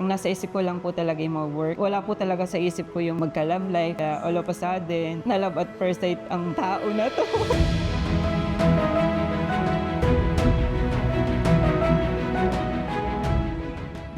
Ang nasa isip ko lang po talaga yung mga work. Wala po talaga sa isip ko yung magka-love life. All of a sudden, na-love at first sight ang tao na to.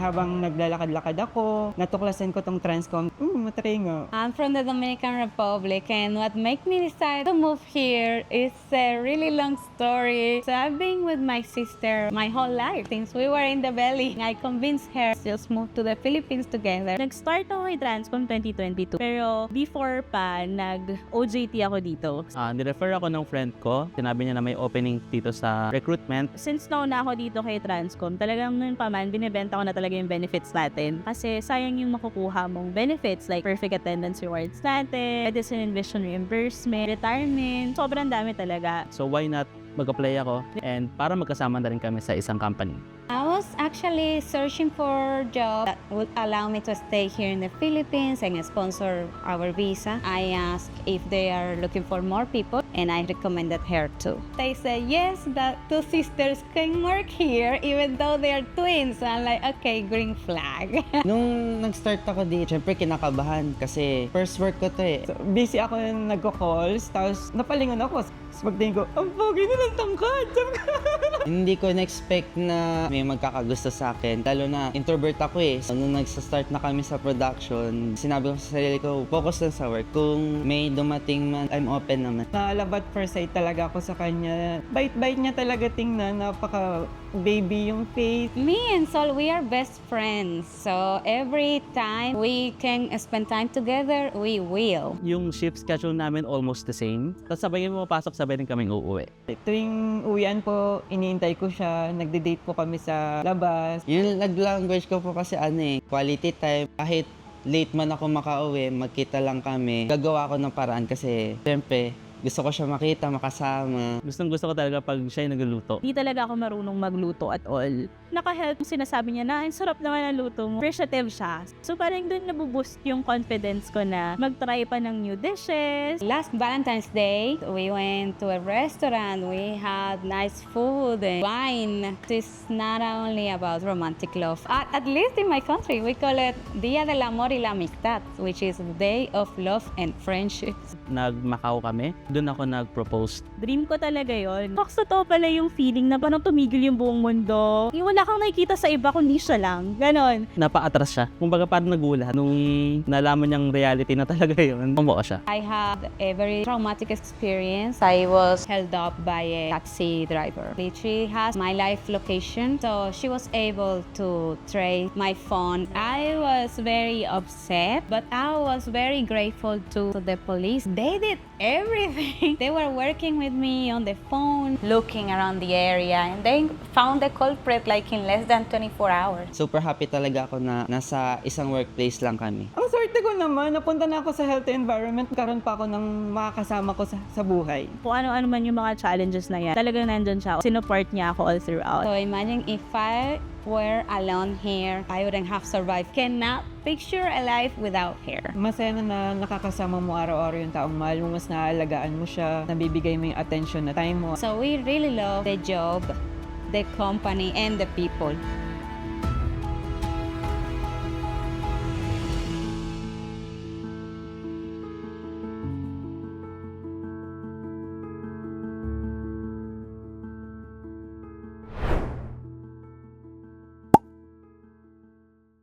Habang naglalakad-lakad ako, natuklasan ko tong Transcom. Mataringa. I'm from the Dominican Republic, and what made me decide to move here is a really long story. So I've been with my sister my whole life since we were in the belly. I convinced her to just move to the Philippines together. Nag-start ako kay Transcom 2022. Pero before pa, nag-OJT ako dito. Nirefer ako ng friend ko. Sinabi niya na may opening dito sa recruitment. Since nauna ako dito kay Transcom, talagang noon pa man, binibenta ko na talaga yung benefits natin. Kasi sayang yung makukuha mong benefits like perfect attendance rewards natin, medicine and vision reimbursement, retirement. Sobrang dami talaga. So why not mag-apply ako and para magkasama na rin kami sa isang company. I was actually searching for a job that would allow me to stay here in the Philippines and sponsor our visa. I asked if they are looking for more people, and I recommended her too. They said yes, that two sisters can work here even though they are twins. I'm like, okay, green flag. Nung nag-start ako dito, syempre kinakabahan kasi first work ko to eh. So, busy ako yung nagko-calls, tapos napalingon ako. Tapos pagtingin ko, ang pogi na ng tangkad. Hindi ko na-expect na may magkakagusto sa akin. Lalo na introvert ako eh. So, nung nag-start na kami sa production, sinabi ko sa sarili ko, focus lang sa work. Kung may dumating man, I'm open naman. Na-love at first sight talaga ako sa kanya. Bait-bait niya talaga tingnan, napaka-baby yung face. Me and Sol, we are best friends. So every time we can spend time together, we will. Yung shift schedule namin almost the same. Tapos sabay mo papasok, sabay rin kaming uuwi. Tuwing uwian po, iniintay ko siya, nagde-date po kami sa labas. Yung nag-language ko po kasi quality time. Kahit late man ako makauwi, magkita lang kami. Gagawa ko ng paraan kasi syempre, gusto ko siya makita, makasama. Gustong-gusto ko talaga pag siya yung nagluluto. Hindi talaga ako marunong magluto at all. Naka-help yung sinasabi niya na, ang sarap naman ang luto mo. Appreciative siya. So parang doon nabuboost yung confidence ko na mag-try pa ng new dishes. Last Valentine's Day, we went to a restaurant. We had nice food and wine. It's not only about romantic love. At least in my country, we call it Dia del Amor y la Amistad, which is the day of love and friendship. Nag-Macau kami. Doon ako nag-propose. Dream ko talaga yon. Fox, totoo pala yung feeling na parang tumigil yung buong mundo. Yung wala kang nakikita sa iba kundi siya lang. Ganon. Napa-atras siya. Kumbaga parang nagulat. Nung nalaman niyang reality na talaga yun, bumuo siya. I had a very traumatic experience. I was held up by a taxi driver. She has my live location, so she was able to trace my phone. I was very upset, but I was very grateful to the police. They did everything. They were working with me on the phone, looking around the area, and they found the culprit like in less than 24 hours. Super happy talaga ako na nasa isang workplace lang kami. Ang swerte ko naman, napunta na ako sa healthy environment. Karoon pa ako ng makakasama ko sa buhay. Kung ano-ano man yung mga challenges na yan, talagang nandun siya. Sinupport niya ako all throughout. So imagine if I were alone here, I wouldn't have survived. Cannot picture a life without her. Masaya na nakakasama mo araw-araw yung taong mahal mo, mas naalagaan mo siya, nabibigay mo yung attention na time mo. So we really love the job, the company, and the people.